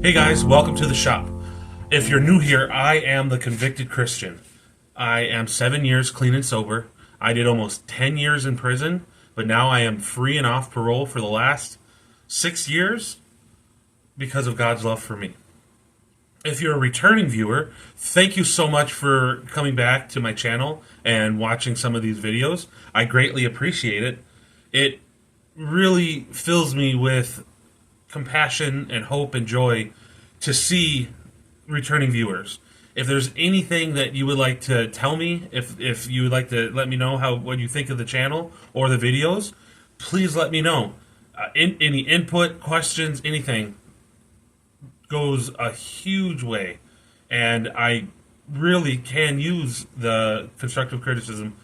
Hey guys, welcome to the shop. If you're new here, I am the convicted Christian. I am 7 years clean and sober. I did almost 10 years in prison, but now I am free and off parole for the last 6 years because of God's love for me. If you're a returning viewer, thank you so much for coming back to my channel and watching some of these videos. I greatly appreciate it. It really fills me with compassion and hope and joy to see returning viewers. If there's anything that you would like to tell me, if you would like to let me know what you think of the channel or the videos, please let me know. Any input, questions, anything goes a huge way, and I really can use the constructive criticism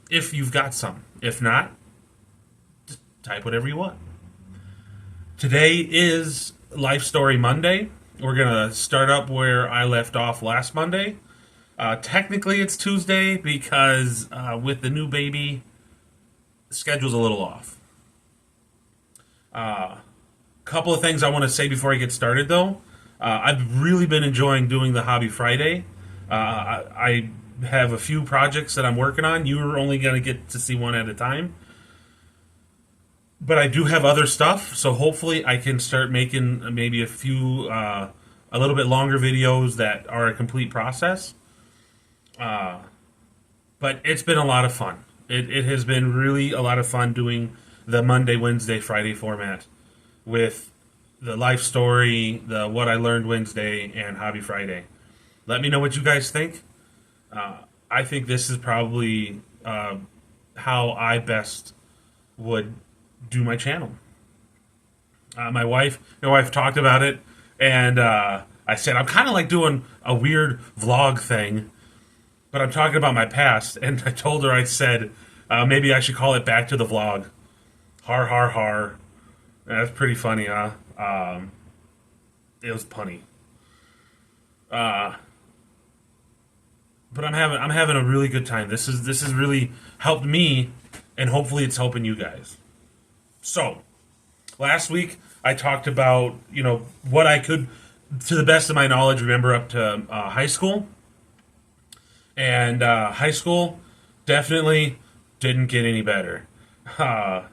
if you've got some. If not, just type whatever you want. Today is Life Story Monday. We're going to start up where I left off last Monday. Technically, it's Tuesday because with the new baby, the schedule's a little off. Couple of things I want to say before I get started, though. I've really been enjoying doing the Hobby Friday. I have a few projects that I'm working on. You're only going to get to see one at a time. But I do have other stuff, so hopefully I can start making maybe a few, a little bit longer videos that are a complete process. But it's been a lot of fun. It has been really a lot of fun doing the Monday, Wednesday, Friday format with the life story, the What I Learned Wednesday, and Hobby Friday. Let me know what you guys think. I think this is probably how I best would do my channel. My wife talked about it, and I said I'm kind of like doing a weird vlog thing, but I'm talking about my past. And I told her, I said maybe I should call it Back to the Vlog. Har har har. That's pretty funny, huh? It was punny. But I'm having a really good time. This has really helped me, and hopefully it's helping you guys. So, last week I talked about, what I could, to the best of my knowledge, remember up to high school. And high school definitely didn't get any better. I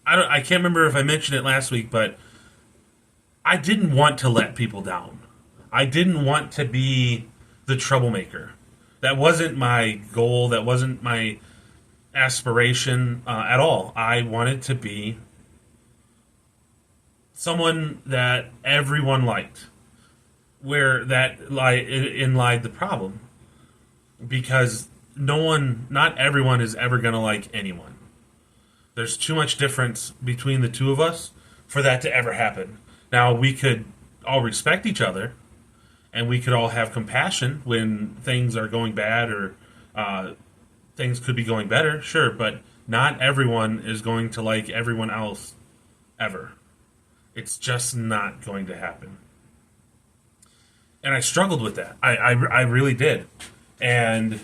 can't remember if I mentioned it last week, but I didn't want to let people down. I didn't want to be the troublemaker. That wasn't my goal. That wasn't my aspiration at all. I wanted to be someone that everyone liked, where that lied the problem, because not everyone is ever going to like anyone. There's too much difference between the two of us for that to ever happen. Now, we could all respect each other, and we could all have compassion when things are going bad, or things could be going better, sure, but not everyone is going to like everyone else ever. It's just not going to happen. And I struggled with that. I really did. And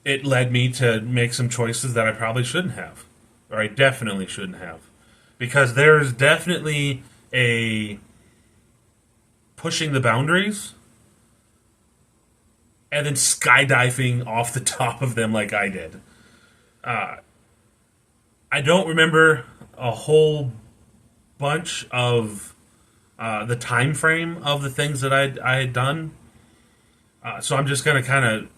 it led me to make some choices that I probably shouldn't have, or I definitely shouldn't have. Because there's definitely a pushing the boundaries and then skydiving off the top of them like I did. I don't remember a whole bunch of the time frame of the things that I had done. So I'm just going to kind of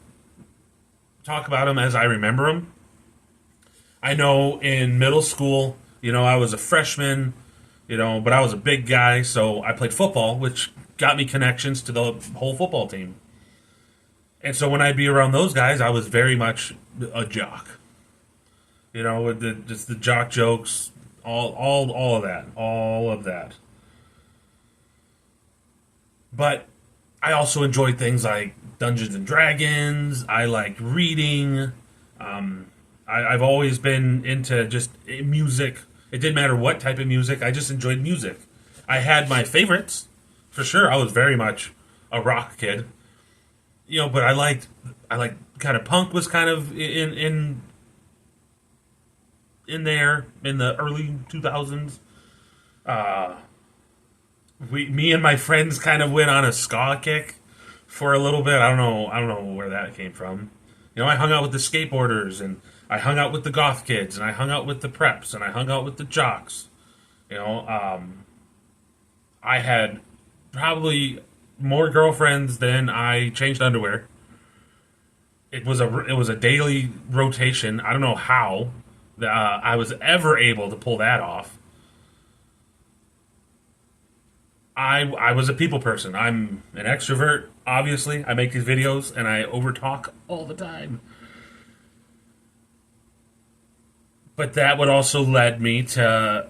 talk about them as I remember them. I know in middle school, I was a freshman, but I was a big guy, so I played football, which got me connections to the whole football team. And so when I'd be around those guys, I was very much a jock. With just the jock jokes, all of that. But I also enjoyed things like Dungeons and Dragons. I liked reading. I've always been into just music. It didn't matter what type of music. I just enjoyed music. I had my favorites, for sure. I was very much a rock kid. But I liked kind of punk was kind of in there in the early 2000s. me and my friends kind of went on a ska kick for a little bit. I don't know where that came from. You know, I hung out with the skateboarders, and I hung out with the goth kids, and I hung out with the preps, and I hung out with the jocks. You know, I had probably more girlfriends than I changed underwear. It was a daily rotation. I don't know how I was ever able to pull that off. I was a people person. I'm an extrovert. Obviously, I make these videos and I overtalk all the time. But that would also lead me to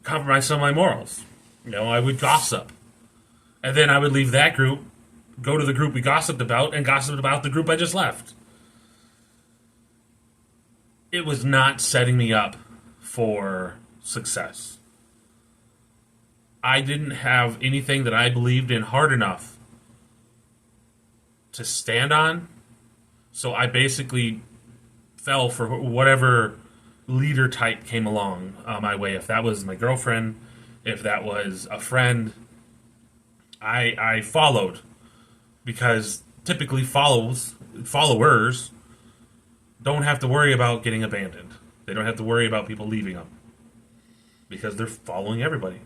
compromise some of my morals. You know, I would gossip, and then I would leave that group, go to the group we gossiped about, and gossip about the group I just left. It was not setting me up for success. I didn't have anything that I believed in hard enough to stand on, so I basically fell for whatever leader type came along my way. If that was my girlfriend, if that was a friend, I followed, because typically followers don't have to worry about getting abandoned. They don't have to worry about people leaving them because they're following everybody.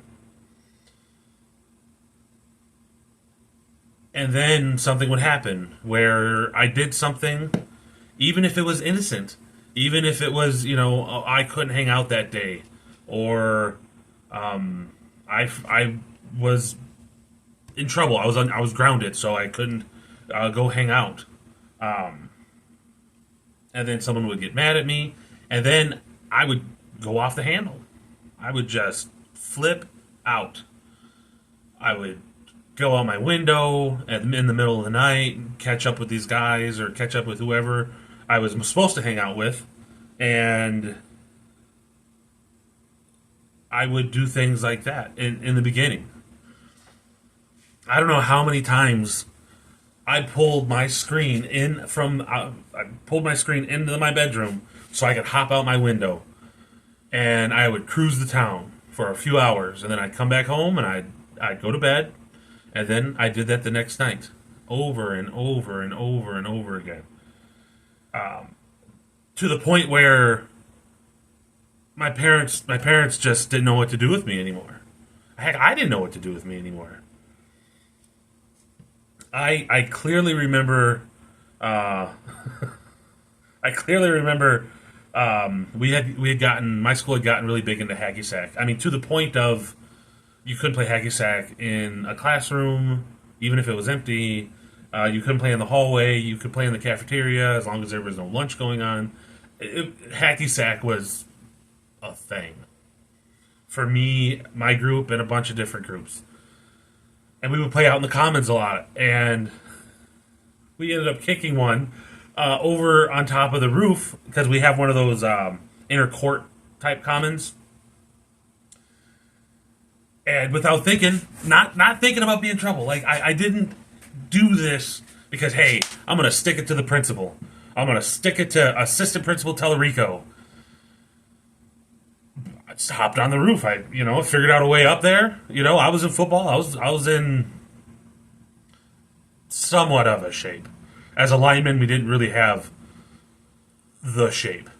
And then something would happen where I did something, even if it was innocent, even if it was, you know, I couldn't hang out that day, or I was in trouble. I was grounded, so I couldn't go hang out. And then someone would get mad at me, and then I would go off the handle. I would just flip out. I would go out my window in the middle of the night, catch up with these guys or catch up with whoever I was supposed to hang out with, and I would do things like that in the beginning. I don't know how many times I pulled my screen I pulled my screen into my bedroom so I could hop out my window, and I would cruise the town for a few hours, and then I'd come back home and I'd go to bed. And then I did that the next night, over and over and over and over again, to the point where my parents just didn't know what to do with me anymore. Heck, I didn't know what to do with me anymore. I clearly remember. I clearly remember. We had gotten, my school had gotten really big into hacky sack. I mean, to the point of, you couldn't play hacky sack in a classroom, even if it was empty. You couldn't play in the hallway. You could play in the cafeteria as long as there was no lunch going on. Hacky sack was a thing for me, my group, and a bunch of different groups. And we would play out in the commons a lot. And we ended up kicking one over on top of the roof, because we have one of those inner court type commons. And without thinking, not thinking about being in trouble. Like, I didn't do this because, hey, I'm going to stick it to the principal. I'm going to stick it to assistant principal Tellerico. I just hopped on the roof. I figured out a way up there. You know, I was in football. I was in somewhat of a shape. As a lineman, we didn't really have the shape.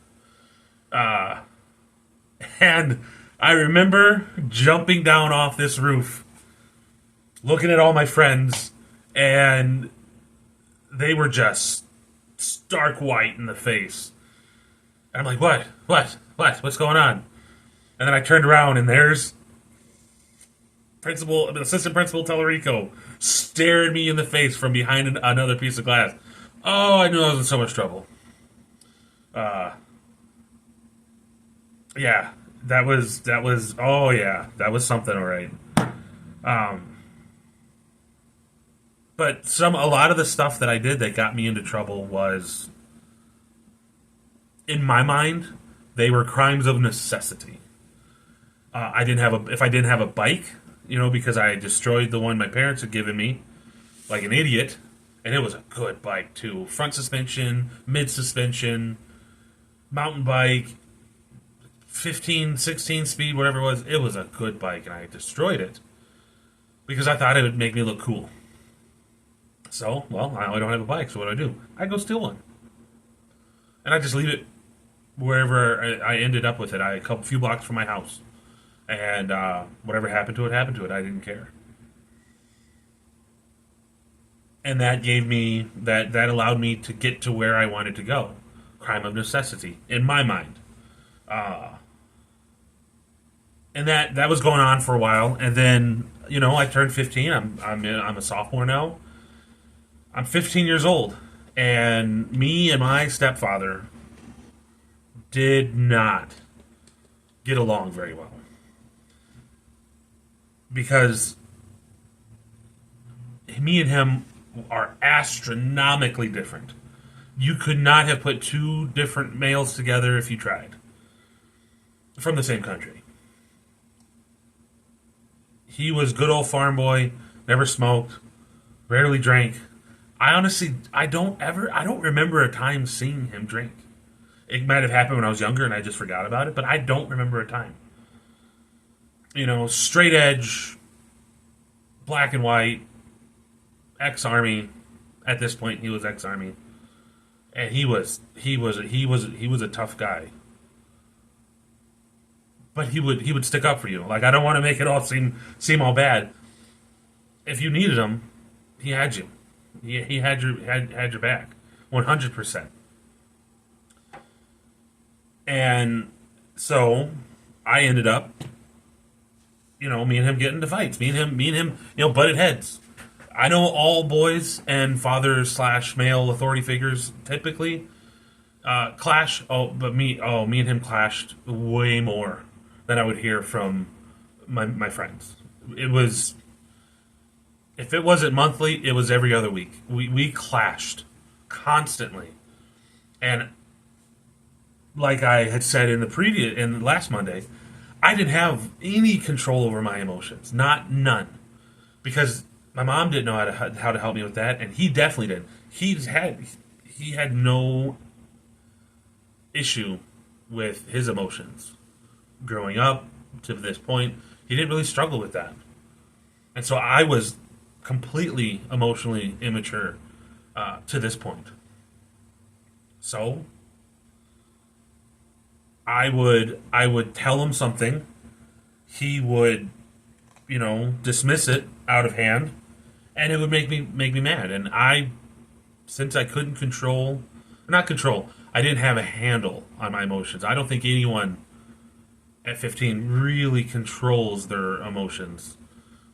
And I remember jumping down off this roof, looking at all my friends, and they were just stark white in the face. And I'm like, what's going on? And then I turned around, and there's assistant principal Tellerico staring me in the face from behind another piece of glass. Oh, I knew I was in so much trouble. Yeah. That was something, all right. But a lot of the stuff that I did that got me into trouble was, in my mind, they were crimes of necessity. If I didn't have a bike, because I destroyed the one my parents had given me, like an idiot, and it was a good bike too. Front suspension, mid suspension, mountain bike, 15, 16 speed, whatever it was a good bike, and I destroyed it. because I thought it would make me look cool. So, well, I don't have a bike, so what do? I go steal one. And I just leave it wherever I ended up with it. A few blocks from my house. And whatever happened to it, happened to it. I didn't care. And that gave me, that allowed me to get to where I wanted to go. Crime of necessity, in my mind. And that was going on for a while. And then, I turned 15. I'm a sophomore now. I'm 15 years old. And me and my stepfather did not get along very well. Because me and him are astronomically different. You could not have put two different males together if you tried. From the same country. He was good old farm boy, never smoked, rarely drank. I don't remember a time seeing him drink. It might have happened when I was younger and I just forgot about it, but I don't remember a time. Straight edge, black and white, ex-army. At this point, he was ex-army, and he was a tough guy. But he would stick up for you. Like, I don't want to make it all seem all bad. If you needed him, he had you. He had your back, 100%. And so I ended up, me and him getting into fights. Me and him, butted heads. I know all boys and fathers/male authority figures typically clash. But me and him clashed way more than I would hear from my friends. It was, if it wasn't monthly, it was every other week. We clashed constantly, and like I had said in last Monday, I didn't have any control over my emotions, none, because my mom didn't know how to help me with that, and he definitely didn't. He had no issue with his emotions growing up to this point. He didn't really struggle with that, and so I was completely emotionally immature to this point. So I would tell him something, he would, dismiss it out of hand, and it would make me mad. And since I couldn't I didn't have a handle on my emotions. I don't think anyone at 15 really controls their emotions.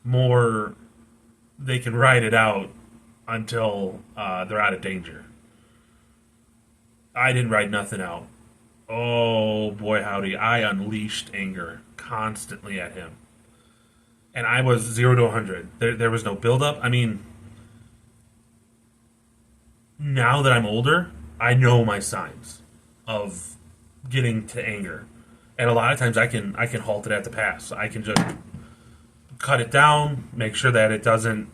More, they can ride it out until they're out of danger. I didn't ride nothing out. Oh, boy, howdy. I unleashed anger constantly at him. And I was 0 to 100. There was no buildup. I mean, now that I'm older, I know my signs of getting to anger. And a lot of times I can halt it at the pass. I can just cut it down, make sure that it doesn't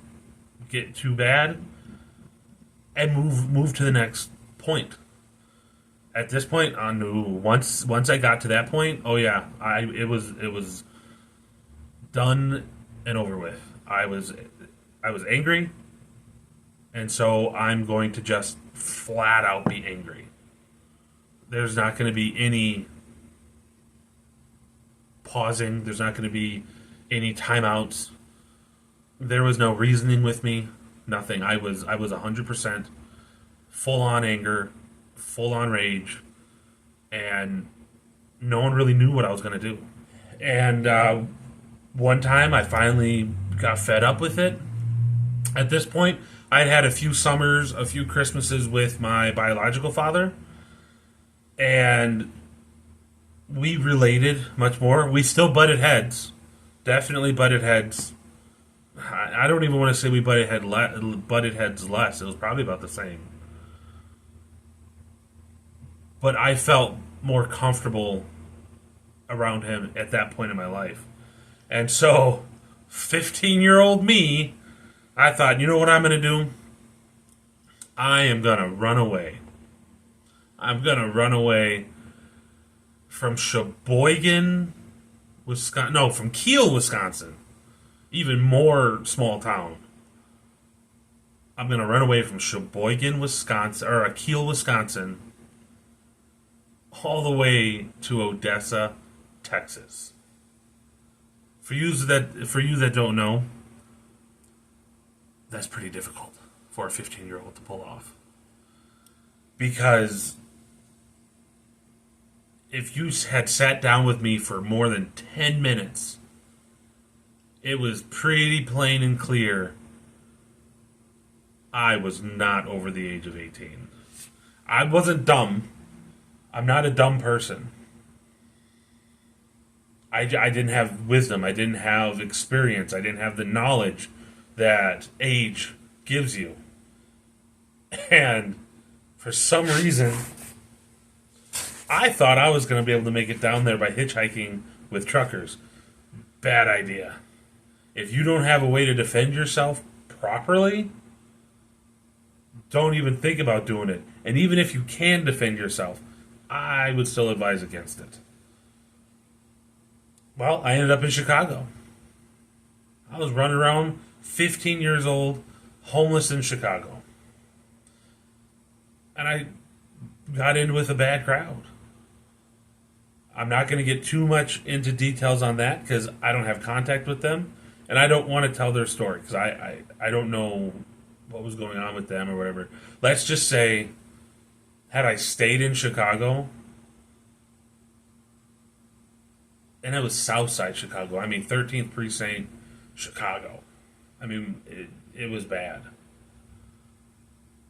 get too bad, and move to the next point. At this point, once I got to that point, oh yeah, it was done and over with. I was angry, and so I'm going to just flat out be angry. There's not going to be any pausing. There's not going to be any timeouts. There was no reasoning with me. Nothing. I was 100% full on anger, full on rage, and no one really knew what I was going to do. And one time I finally got fed up with it. At this point, I'd had a few summers, a few Christmases with my biological father, and we related much more. We still butted heads. Definitely butted heads. I don't even want to say we butted heads less. It was probably about the same. But I felt more comfortable around him at that point in my life. And so, 15-year-old me, I thought, you know what I'm going to do? I am going to run away. I'm going to run away from Sheboygan, Wisconsin. No, from Kiel, Wisconsin, even more small town. I'm going to run away from Sheboygan, Wisconsin, or Kiel, Wisconsin, all the way to Odessa, Texas. For you that don't know, that's pretty difficult for a 15-year-old to pull off. Because if you had sat down with me for more than 10 minutes, it was pretty plain and clear I was not over the age of 18. I wasn't dumb. I'm not a dumb person. I didn't have wisdom. I didn't have experience. I didn't have the knowledge that age gives you. And for some reason, I thought I was going to be able to make it down there by hitchhiking with truckers. Bad idea. If you don't have a way to defend yourself properly, don't even think about doing it. And even if you can defend yourself, I would still advise against it. Well, I ended up in Chicago. I was running around, 15 years old, homeless in Chicago. And I got in with a bad crowd. I'm not going to get too much into details on that because I don't have contact with them. And I don't want to tell their story because I don't know what was going on with them or whatever. Let's just say, had I stayed in Chicago, and it was Southside Chicago. I mean, 13th Precinct, Chicago. I mean, it was bad.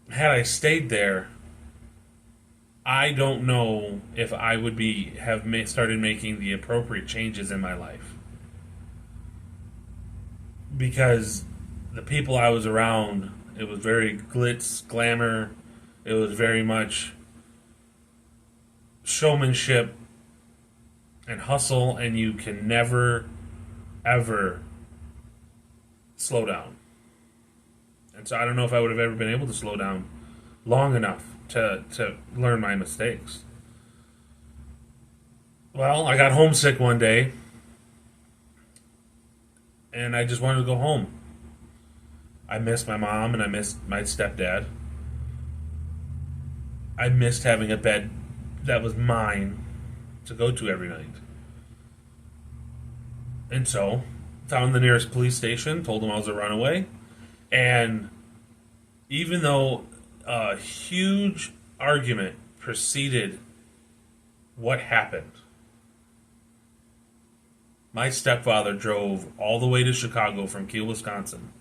Had I stayed there, I don't know if I would started making the appropriate changes in my life. Because the people I was around, it was very glitz, glamour. It was very much showmanship and hustle, and you can never, ever slow down. And so I don't know if I would have ever been able to slow down long enough to learn my mistakes. Well, I got homesick one day, and I just wanted to go home. I missed my mom, and I missed my stepdad. I missed having a bed that was mine to go to every night. And so, found the nearest police station, told them I was a runaway, and even though a huge argument preceded what happened, my stepfather drove all the way to Chicago from Kiel, Wisconsin.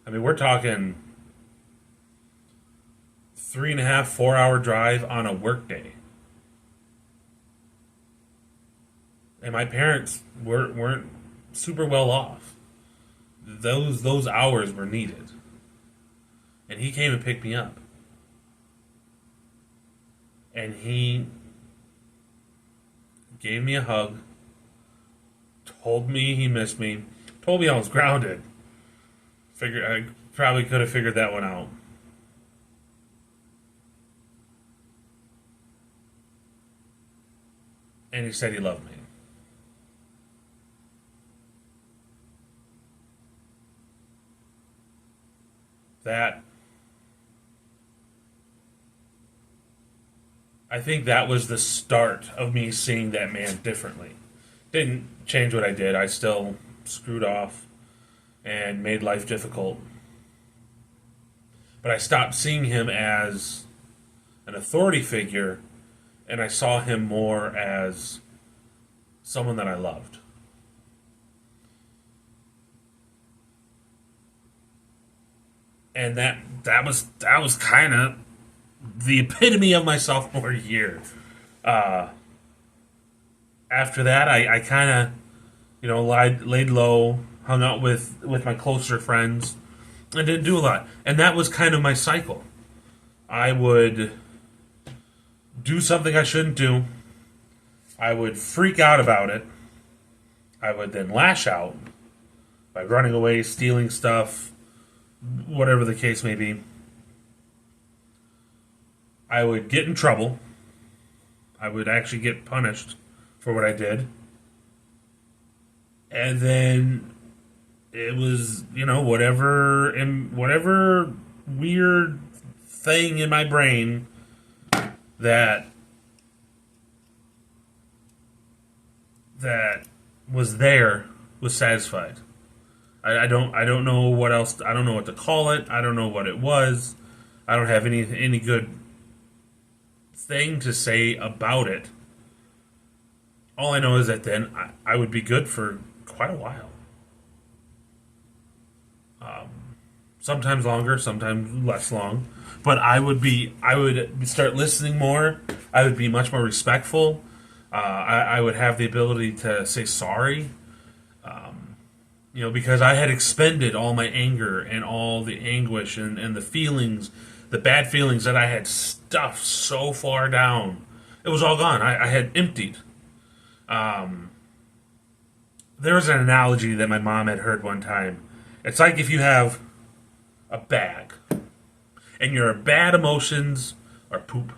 I mean, we're talking 3.5, 4 hour drive on a work day. And my parents weren't super well off. Those hours were needed. And he came and picked me up. And he gave me a hug, told me he missed me, told me I was grounded. I probably could have figured that one out. And he said he loved me. I think that was the start of me seeing that man differently. Didn't change what I did. I still screwed off and made life difficult. But I stopped seeing him as an authority figure, and I saw him more as someone that I loved. And that was kind of the epitome of my sophomore year. After that, I kind of, laid low, hung out with my closer friends, and didn't do a lot. And that was kind of my cycle. I would do something I shouldn't do. I would freak out about it. I would then lash out by running away, stealing stuff, whatever the case may be. I would get in trouble. I would actually get punished for what I did. And then it was, whatever weird thing in my brain that that was there was satisfied. I don't know what else. I don't know what to call it. I don't know what it was. I don't have any good thing to say about it. All I know is that then I would be good for quite a while. Sometimes longer, sometimes less long. But I would start listening more. I would be much more respectful. I would have the ability to say sorry. Because I had expended all my anger and all the anguish and the feelings, the bad feelings that I had stuffed so far down. It was all gone. I had emptied. There was an analogy that my mom had heard one time. It's like if you have a bag, and your bad emotions are poop,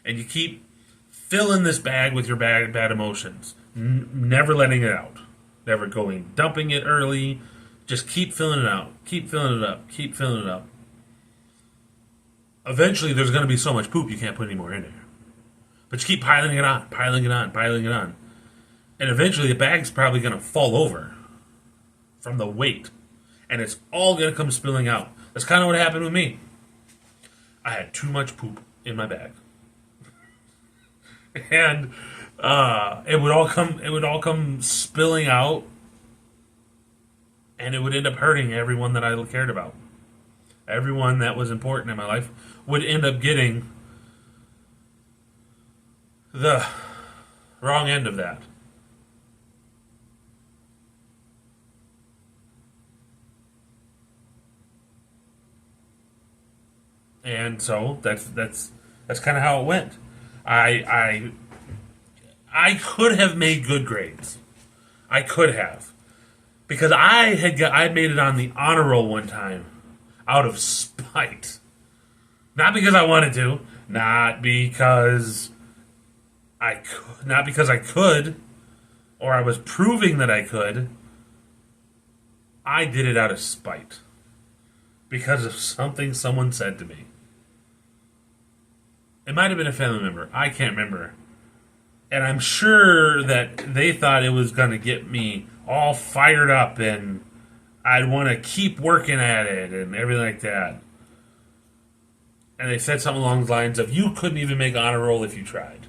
and you keep filling this bag with your bad emotions, never letting it out, never dumping it early, just keep filling it out, keep filling it up, keep filling it up. Eventually, there's going to be so much poop you can't put any more in there. But you keep piling it on, piling it on, piling it on. And eventually the bag's probably going to fall over from the weight. And it's all going to come spilling out. That's kind of what happened with me. I had too much poop in my bag. And it would all come spilling out. And it would end up hurting everyone that I cared about. Everyone that was important in my life would end up getting the wrong end of that. And so that's kind of how it went. I could have made good grades. I could have, because I made it on the honor roll one time out of spite, not because I wanted to, not because I could, or I was proving that I could. I did it out of spite because of something someone said to me. It might have been a family member. I can't remember. And I'm sure that they thought it was going to get me all fired up and I'd want to keep working at it and everything like that. And they said something along the lines of, you couldn't even make honor roll if you tried.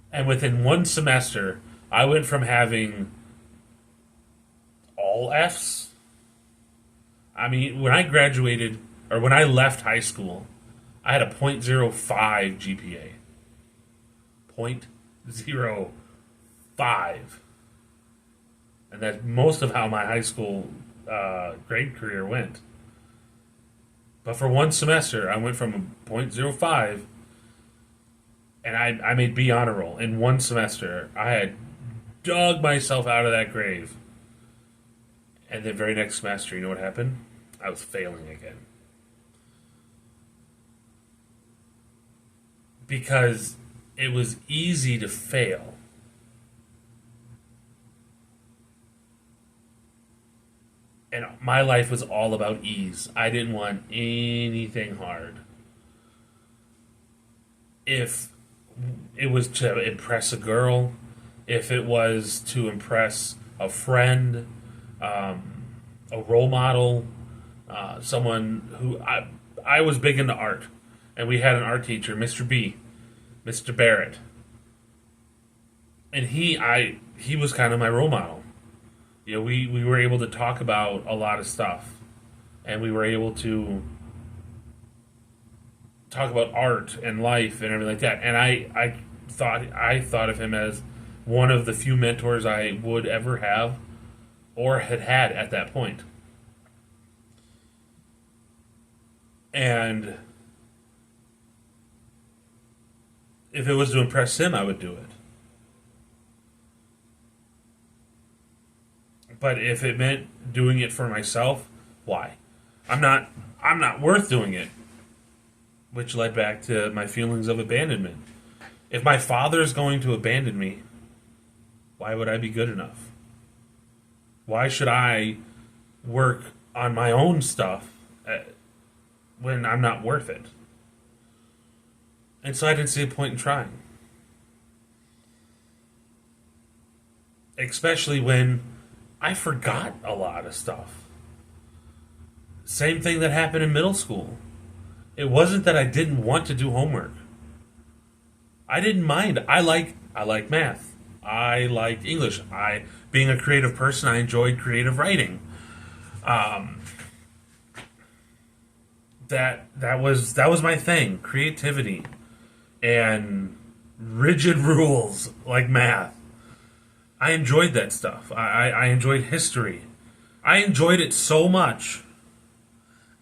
And within one semester, I went from having all Fs. I mean, when I graduated, or when I left high school, I had a .05 GPA. .05. And that's most of how my high school grade career went. But for one semester, I went from a .05, and I made B honor roll in one semester. I had dug myself out of that grave. And the very next semester, you know what happened? I was failing again. Because it was easy to fail. And my life was all about ease. I didn't want anything hard. If it was to impress a girl, if it was to impress a friend, a role model, someone who I was big into art. And we had an art teacher, Mr. B, Mr. Barrett. And he was kind of my role model. You know, we were able to talk about a lot of stuff. And we were able to talk about art and life and everything like that. And I thought of him as one of the few mentors I would ever have or had at that point. And if it was to impress him, I would do it. But if it meant doing it for myself, why? I'm not worth doing it. Which led back to my feelings of abandonment. If my father is going to abandon me, why would I be good enough? Why should I work on my own stuff when I'm not worth it? And so I didn't see a point in trying. Especially when I forgot a lot of stuff. Same thing that happened in middle school. It wasn't that I didn't want to do homework. I didn't mind. I like math. I liked English. Being a creative person, I enjoyed creative writing. That was my thing. Creativity and rigid rules like math. I enjoyed that stuff. I enjoyed history. I enjoyed it so much.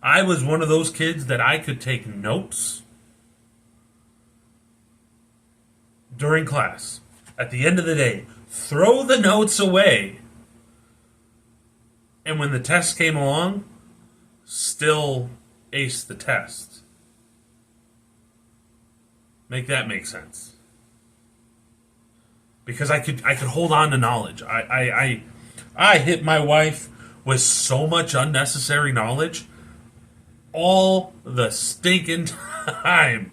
I was one of those kids that I could take notes during class. At the end of the day, throw the notes away. And when the test came along, still ace the test. Make that make sense. Because I could hold on to knowledge. I hit my wife with so much unnecessary knowledge all the stinking time.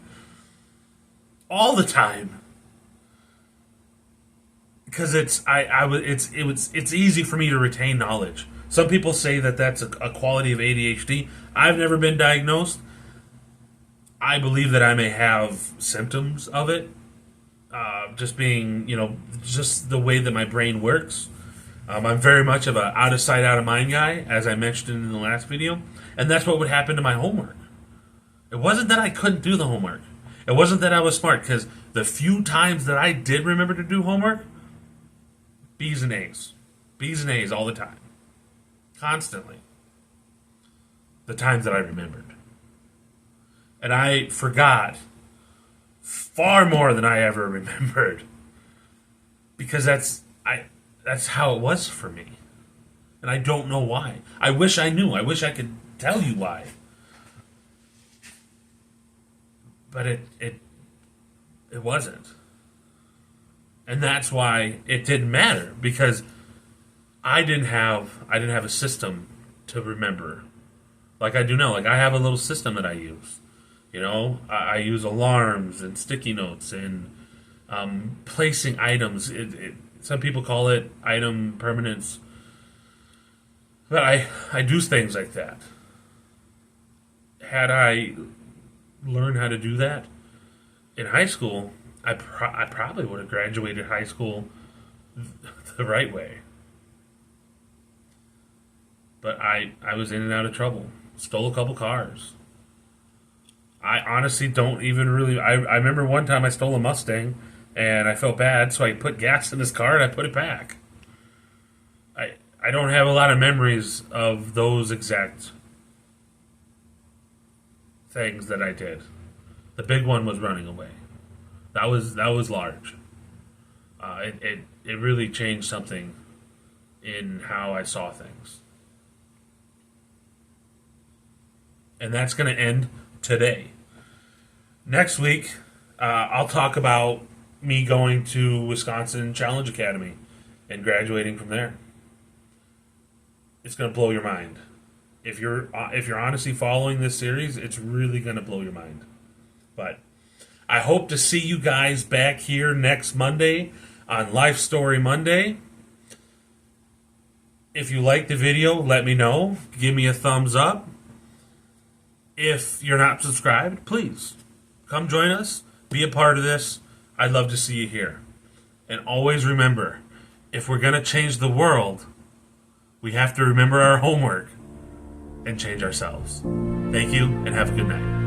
All the time. Because it's easy for me to retain knowledge. Some people say that that's a quality of ADHD. I've never been diagnosed. I believe that I may have symptoms of it. Just being, just the way that my brain works. I'm very much of an out of sight, out of mind guy, as I mentioned in the last video. And that's what would happen to my homework. It wasn't that I couldn't do the homework. It wasn't that I was smart, because the few times that I did remember to do homework, B's and A's. B's and A's all the time. Constantly. The times that I remembered. And I forgot far more than I ever remembered. Because that's how it was for me. And I don't know why. I wish I knew. I wish I could tell you why. But it wasn't. And that's why it didn't matter, because I didn't have a system to remember like I do now. Like, I have a little system that I use. I use alarms and sticky notes and placing items. Some people call it item permanence. But I do things like that. Had I learned how to do that in high school, I probably would have graduated high school the right way. But I was in and out of trouble. Stole a couple cars. I honestly don't even really... I remember one time I stole a Mustang, and I felt bad, so I put gas in his car and I put it back. I don't have a lot of memories of those exact things that I did. The big one was running away. That was large. It really changed something in how I saw things. And that's going to end today. Next week, I'll talk about me going to Wisconsin Challenge Academy and graduating from there. It's going to blow your mind. If you're honestly following this series, it's really going to blow your mind. But I hope to see you guys back here next Monday on Life Story Monday. If you liked the video, let me know. Give me a thumbs up. If you're not subscribed, please come join us. Be a part of this. I'd love to see you here. And always remember, if we're going to change the world, we have to remember our homework and change ourselves. Thank you, and have a good night.